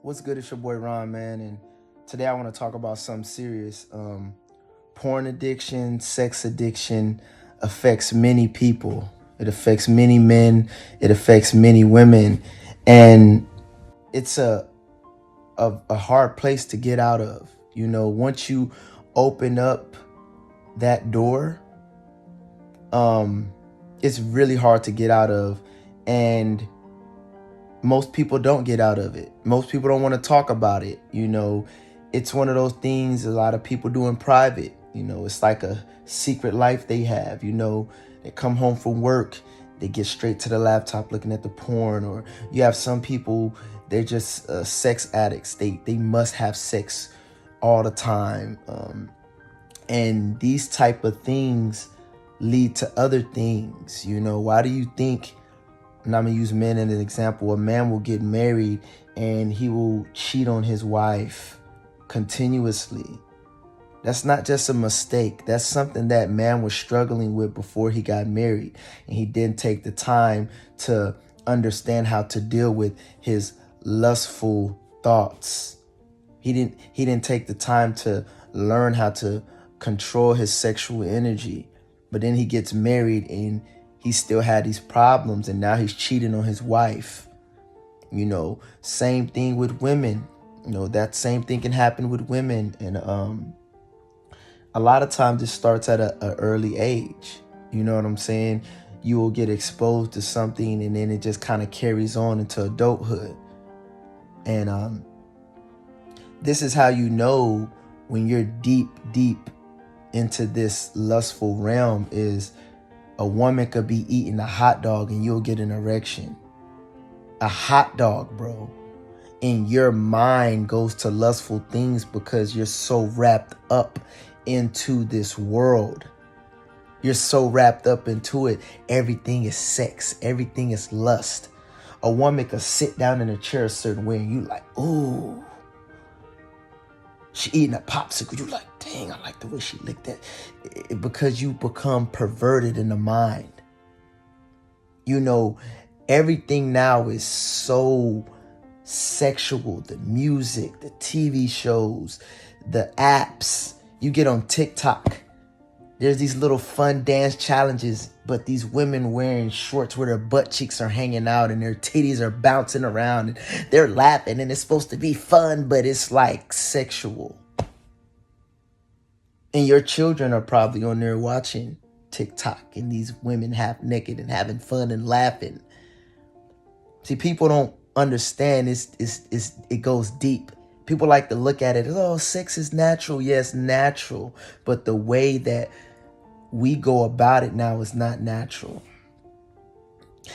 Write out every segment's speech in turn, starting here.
What's good? It's your boy Ron, man, and today I want to talk about something serious. Porn addiction, sex addiction affects many people. It affects many men. It affects many women, and it's a hard place to get out of. Once you open up that door, it's really hard to get out of, and most people don't get out of it. Most people don't want to talk about it. It's one of those things a lot of people do in private. It's like a secret life they have. They come home from work, they get straight to the laptop looking at the porn. Or you have some people, they're just sex addicts. They must have sex all the time. And these type of things lead to other things. Why do you think, and I'm going to use men as an example, a man will get married and he will cheat on his wife continuously? That's not just a mistake. That's something that man was struggling with before he got married. And he didn't take the time to understand how to deal with his lustful thoughts. He didn't take the time to learn how to control his sexual energy. But then he gets married and he still had these problems, and now he's cheating on his wife. Same thing with women. That same thing can happen with women. And a lot of times it starts at an early age. You know what I'm saying? You will get exposed to something and then it just kind of carries on into adulthood. And this is how you know when you're deep into this lustful realm is a woman could be eating a hot dog and you'll get an erection. A hot dog, bro. And your mind goes to lustful things because you're so wrapped up into this world. You're so wrapped up into it. Everything is sex. Everything is lust. A woman could sit down in a chair a certain way and you like, ooh. She eating a popsicle. You like, dang, I like the way she licked that. Because you become perverted in the mind. Everything now is so sexual. The music, the TV shows, the apps. You get on TikTok. There's these little fun dance challenges, but these women wearing shorts where their butt cheeks are hanging out and their titties are bouncing around and they're laughing and it's supposed to be fun, but it's like sexual. And your children are probably on there watching TikTok and these women half naked and having fun and laughing. See, people don't understand it goes deep. People like to look at it as, oh, sex is natural. Yes, natural. But the way that we go about it now is not natural.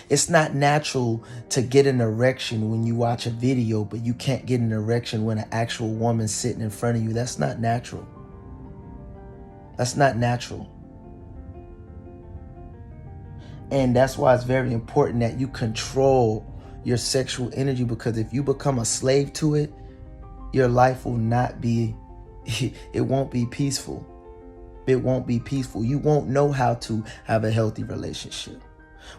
It's not natural to get an erection when you watch a video, but you can't get an erection when an actual woman's sitting in front of you. That's not natural. That's not natural. And that's why it's very important that you control your sexual energy, because if you become a slave to it, your life will not be, it won't be peaceful. It won't be peaceful. You won't know how to have a healthy relationship.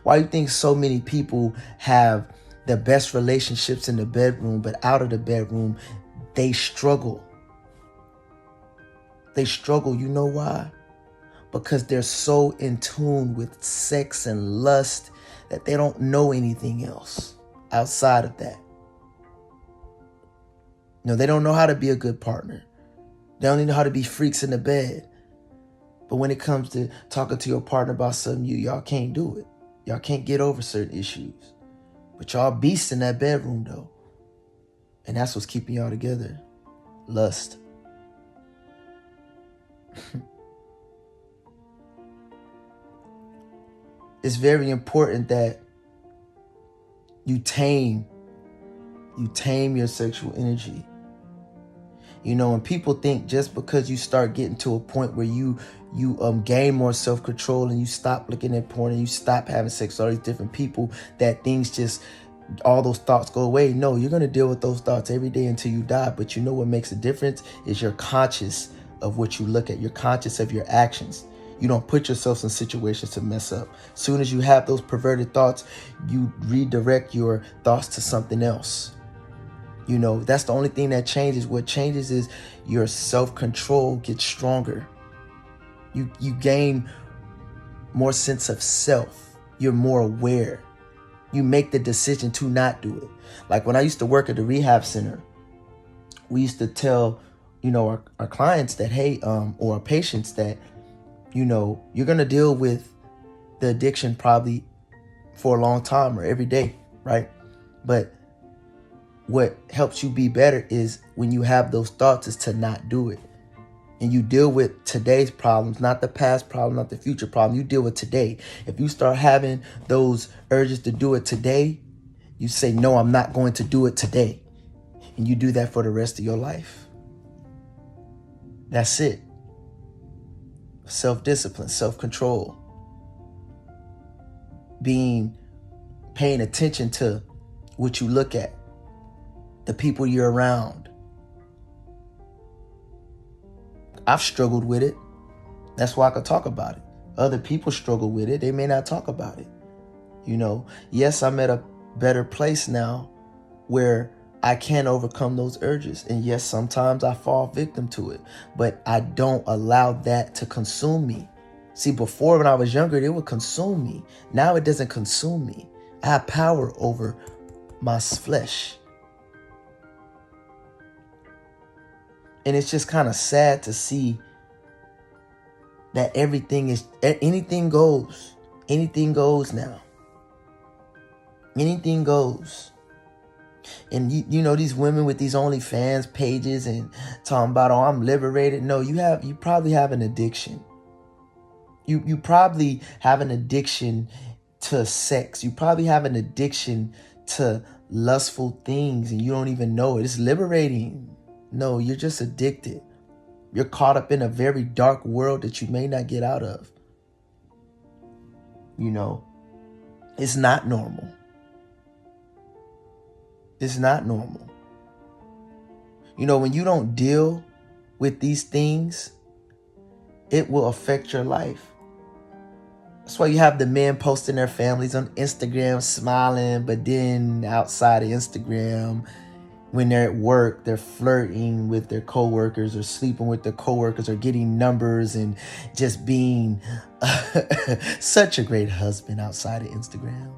Why do you think so many people have the best relationships in the bedroom, but out of the bedroom, they struggle? They struggle. You know why? Because they're so in tune with sex and lust that they don't know anything else outside of that. They don't know how to be a good partner. They don't even know how to be freaks in the bed. But when it comes to talking to your partner about something, y'all can't do it. Y'all can't get over certain issues. But y'all beasts in that bedroom though. And that's what's keeping y'all together. Lust. It's very important that you tame your sexual energy. And people think just because you start getting to a point where you gain more self-control and you stop looking at porn and you stop having sex with all these different people, that things just, all those thoughts go away. No, you're going to deal with those thoughts every day until you die. But you know what makes a difference is you're conscious of what you look at. You're conscious of your actions. You don't put yourself in situations to mess up. As soon as you have those perverted thoughts, you redirect your thoughts to something else. You know, that's the only thing that changes. What changes is your self-control gets stronger. You gain more sense of self. You're more aware. You make the decision to not do it. Like when I used to work at the rehab center, we used to tell, our clients that, hey, or our patients that, you're going to deal with the addiction probably for a long time or every day, right? But what helps you be better is when you have those thoughts is to not do it. And you deal with today's problems, not the past problem, not the future problem. You deal with today. If you start having those urges to do it today, you say, no, I'm not going to do it today. And you do that for the rest of your life. That's it. Self-discipline, self-control. Paying attention to what you look at, the people you're around. I've struggled with it. That's why I could talk about it. Other people struggle with it. They may not talk about it. Yes, I'm at a better place now where I can overcome those urges. And yes, sometimes I fall victim to it, but I don't allow that to consume me. See, before when I was younger, it would consume me. Now it doesn't consume me. I have power over my flesh. And it's just kind of sad to see that anything goes. Anything goes now. Anything goes. And these women with these OnlyFans pages and talking about, oh, I'm liberated. No, you probably have an addiction. You probably have an addiction to sex. You probably have an addiction to lustful things and you don't even know it. It's liberating. No, you're just addicted. You're caught up in a very dark world that you may not get out of. It's not normal. It's not normal. When you don't deal with these things, it will affect your life. That's why you have the men posting their families on Instagram smiling, but then outside of Instagram, when they're at work, they're flirting with their coworkers or sleeping with their coworkers or getting numbers and just being such a great husband outside of Instagram.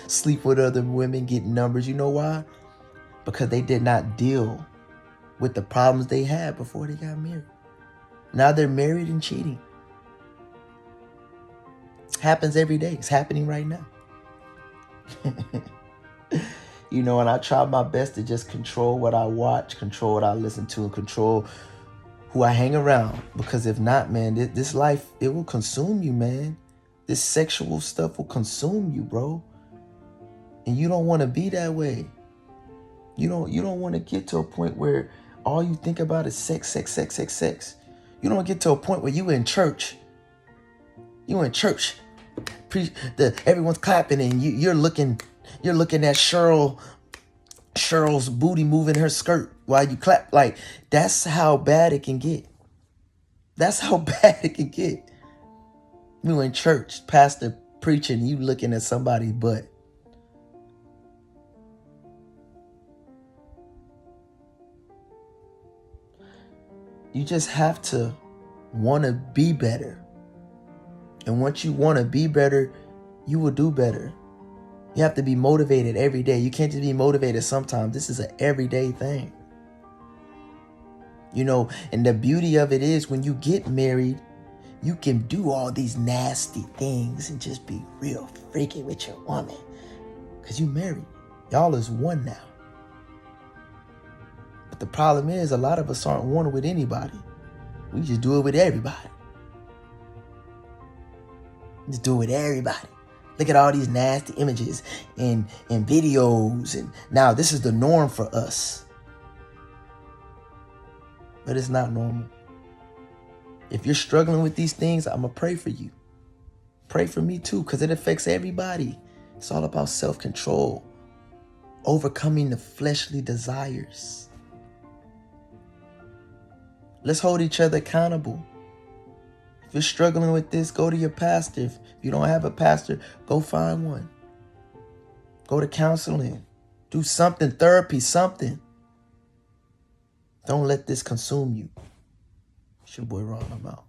Sleep with other women, get numbers. You know why? Because they did not deal with the problems they had before they got married. Now they're married and cheating. Happens every day. It's happening right now. And I try my best to just control what I watch, control what I listen to, and control who I hang around. Because if not, man, this life, it will consume you, man. This sexual stuff will consume you, bro. And you don't want to be that way. You don't want to get to a point where all you think about is sex, sex, sex, sex, sex. You don't get to a point where you in church. You in church. Everyone's clapping and you're looking at Cheryl's booty moving her skirt while you clap. Like, that's how bad it can get. That's how bad it can get. You in church, pastor preaching, you looking at somebody's butt. You just have to want to be better. And once you want to be better, you will do better. You have to be motivated every day. You can't just be motivated sometimes. This is an everyday thing. And the beauty of it is when you get married, you can do all these nasty things and just be real freaky with your woman. Because you married. Y'all is one now. But the problem is a lot of us aren't one with anybody. We just do it with everybody. Just do it with everybody. Look at all these nasty images and videos. And now this is the norm for us. But it's not normal. If you're struggling with these things, I'm going to pray for you. Pray for me too, because it affects everybody. It's all about self-control. Overcoming the fleshly desires. Let's hold each other accountable. If you're struggling with this, go to your pastor. If you don't have a pastor, go find one. Go to counseling. Do something, therapy, something. Don't let this consume you. It's your boy Ron, I'm out.